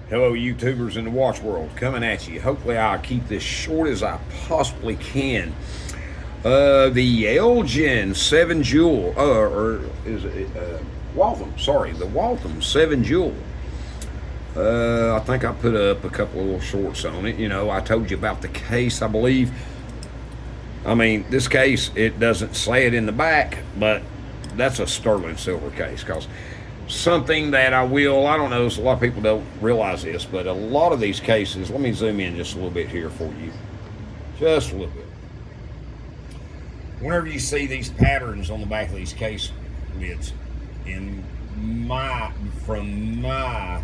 Hello, YouTubers in the watch world, coming at you. Hopefully, I'll keep this short as I possibly can. The Elgin 7 Jewel, or is it Waltham? Sorry, the Waltham 7 Jewel. I think I put up a couple of little shorts on it. You know, I told you about the case, I believe. I mean, this case, it doesn't say it in the back, but that's a sterling silver case because something that I don't know, a lot of people don't realize this, but a lot of these cases, let me zoom in just a little bit here for you. Just a little bit. Whenever you see these patterns on the back of these case lids, from my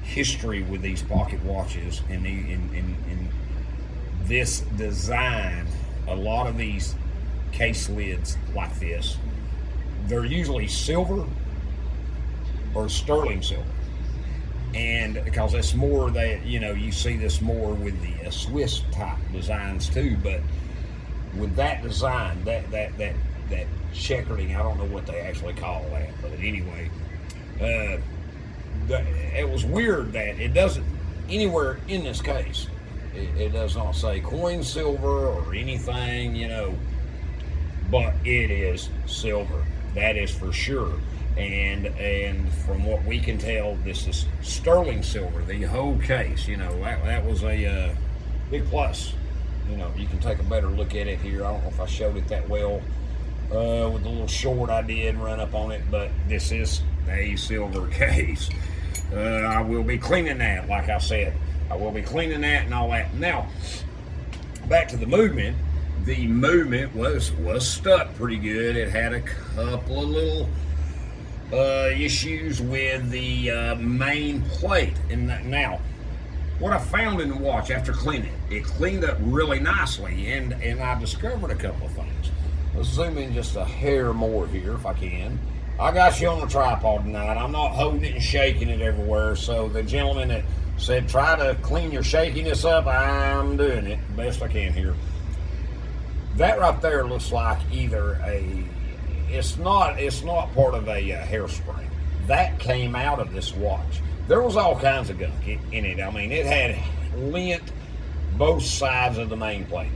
history with these pocket watches and in this design, a lot of these case lids like this, they're usually silver or sterling silver, and because that's more that you see this more with the Swiss type designs too. But with that design, that checkering, I don't know what they actually call that, but anyway, it was weird that it doesn't anywhere in this case. It does not say coin silver or anything, but it is silver. That is for sure. And from what we can tell, this is sterling silver, the whole case. That was a big plus. You can take a better look at it here. I don't know if I showed it that well with the little short I did run up on it, but this is a silver case. I will be cleaning that, like I said. I will be cleaning that and all that. Now, back to the movement. The movement was stuck pretty good. It had a couple of little issues with the main plate. And now, what I found in the watch after cleaning it cleaned up really nicely, and I discovered a couple of things. Let's zoom in just a hair more here if I can. I got you on a tripod tonight. I'm not holding it and shaking it everywhere. So the gentleman that said try to clean your shakiness up, I'm doing it best I can here. That right there looks like either it's not part of a hairspring. That came out of this watch. There was all kinds of gunk in it. I mean, it had lint both sides of the main plate.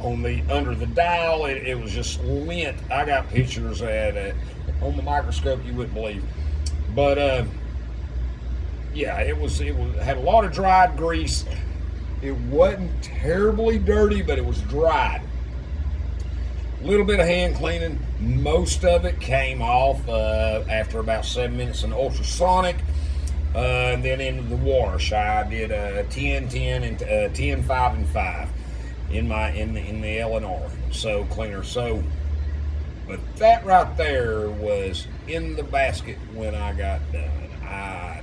Under the dial, it was just lint. I got pictures on the microscope you wouldn't believe. But yeah, it had a lot of dried grease. It wasn't terribly dirty, but it was dried. A little bit of hand cleaning. Most of it came off after about 7 minutes in ultrasonic, and then into the wash. I did 10, 10, and 10, 5, and 5 in the LNR so cleaner. So, but that right there was in the basket when I got done. I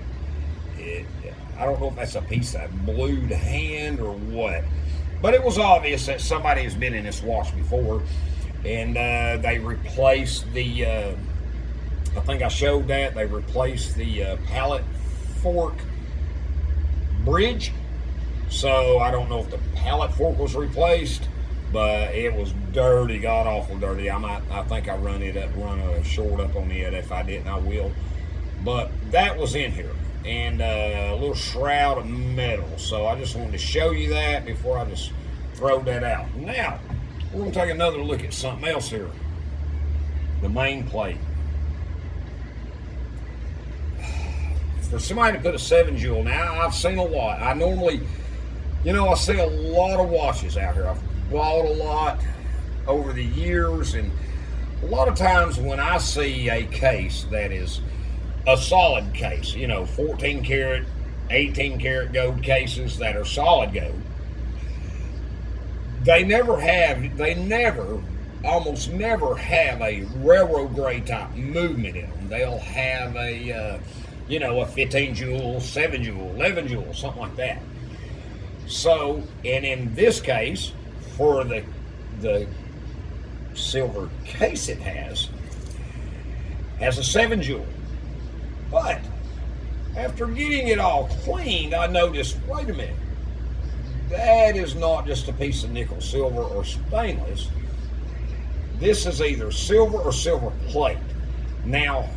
don't know if that's a piece of blued hand or what, but it was obvious that somebody has been in this watch before. And they replaced the, I think I showed that, they replaced the pallet fork bridge. So I don't know if the pallet fork was replaced, but it was dirty, god awful dirty. I think I run a short up on it. If I didn't, I will. But that was in here, and a little shroud of metal. So I just wanted to show you that before I just throw that out. Now, we're going to take another look at something else here. The main plate. For somebody to put a 7 jewel, now I've seen a lot. I normally, I see a lot of watches out here. I've bought a lot over the years, and a lot of times when I see a case that is a solid case, 14 karat, 18 karat gold cases that are solid gold, they almost never have a railroad grade type movement in them. They'll have a 15 jewel, 7 jewel, 11 jewel, something like that. So, and in this case, for the silver case it has a 7 jewel. But after getting it all cleaned, I noticed, wait a minute, that is not just a piece of nickel, silver, or stainless. This is either silver or silver plate. Now,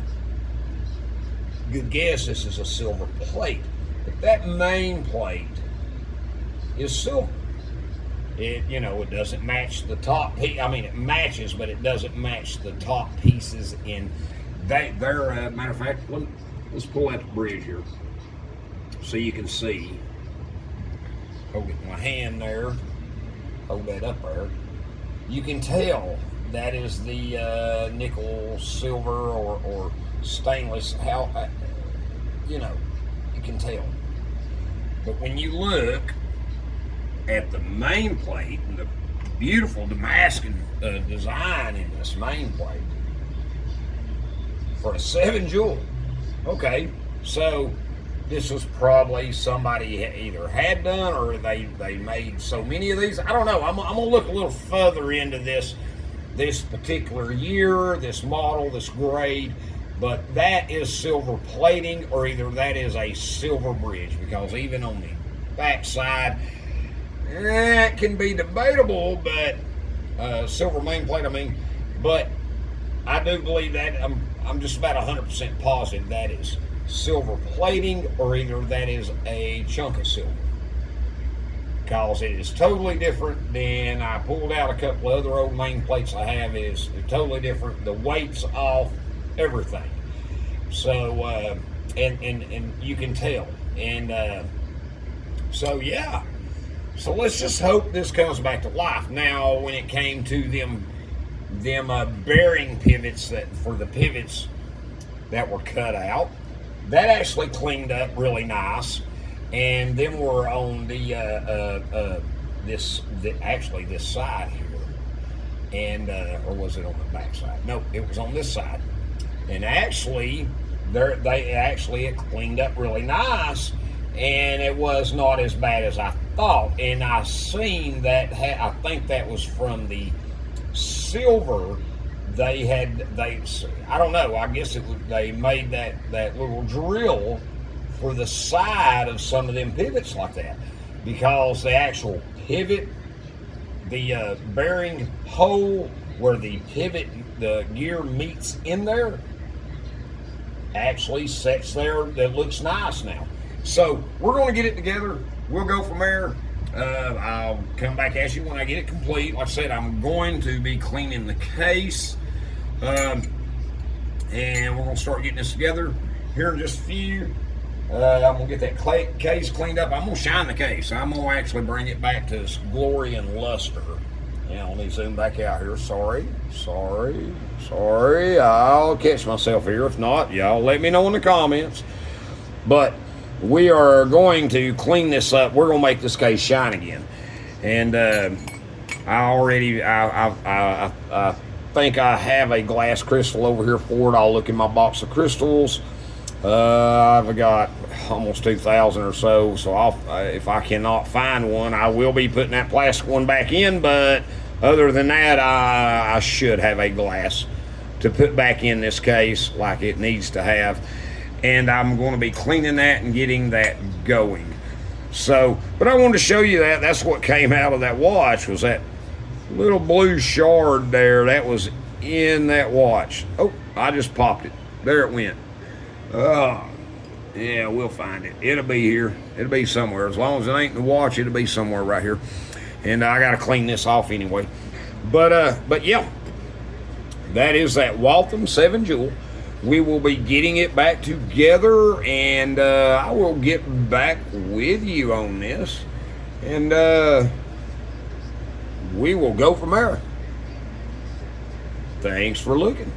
good guess this is a silver plate. But that main plate is silver. It doesn't match the top piece. I mean, it matches, but it doesn't match the top pieces. In they're matter of fact, let's pull out the bridge here so you can see. Hold it in my hand there. Hold that up there. You can tell that is the nickel, silver, or stainless. How you can tell. But when you look at the main plate and the beautiful Damascus design in this main plate for a 7 jewel. Okay, so this was probably somebody either had done or they made so many of these. I don't know. I'm gonna look a little further into this particular year, this model, this grade. But that is silver plating, or either that is a silver bridge, because even on the back side, it can be debatable, but silver main plate, but I do believe that I'm just about 100% positive that is silver plating, or either that is a chunk of silver, because it is totally different than, I pulled out a couple of other old main plates I have. Is totally different. The weight's off, everything. So and you can tell, and so yeah. So let's just hope this comes back to life. Now, when it came to them bearing pivots, that for the pivots that were cut out, that actually cleaned up really nice, and them were on the this side here, and or was it on the back side? No, it was on this side, and actually it cleaned up really nice. And it was not as bad as I thought. And I seen that, I think that was from the silver. I don't know, I guess they made that little drill for the side of some of them pivots like that, because the actual pivot, the bearing hole where the gear meets in there, actually sets there. That looks nice now. So we're going to get it together. We'll go from there. I'll come back at you when I get it complete. Like I said, I'm going to be cleaning the case, and we're going to start getting this together here in just a few. I'm going to get that case cleaned up. I'm going to shine the case. I'm going to actually bring it back to its glory and luster. Yeah, let me zoom back out here. Sorry. I'll catch myself here. If not, y'all let me know in the comments. But we are going to clean this up. We're going to make this case shine again. And I think I have a glass crystal over here for it. I'll look in my box of crystals. I've got almost 2,000 or so. So if I cannot find one, I will be putting that plastic one back in. But other than that, I should have a glass to put back in this case like it needs to have. And I'm going to be cleaning that and getting that going. So, but I wanted to show you that. That's what came out of that watch, was that little blue shard there. That was in that watch. Oh, I just popped it. There it went. Yeah, we'll find it. It'll be here. It'll be somewhere. As long as it ain't in the watch, it'll be somewhere right here. And I got to clean this off anyway. But yeah, that is that Waltham 7 jewel. We will be getting it back together, and I will get back with you on this, and we will go from there. Thanks for looking.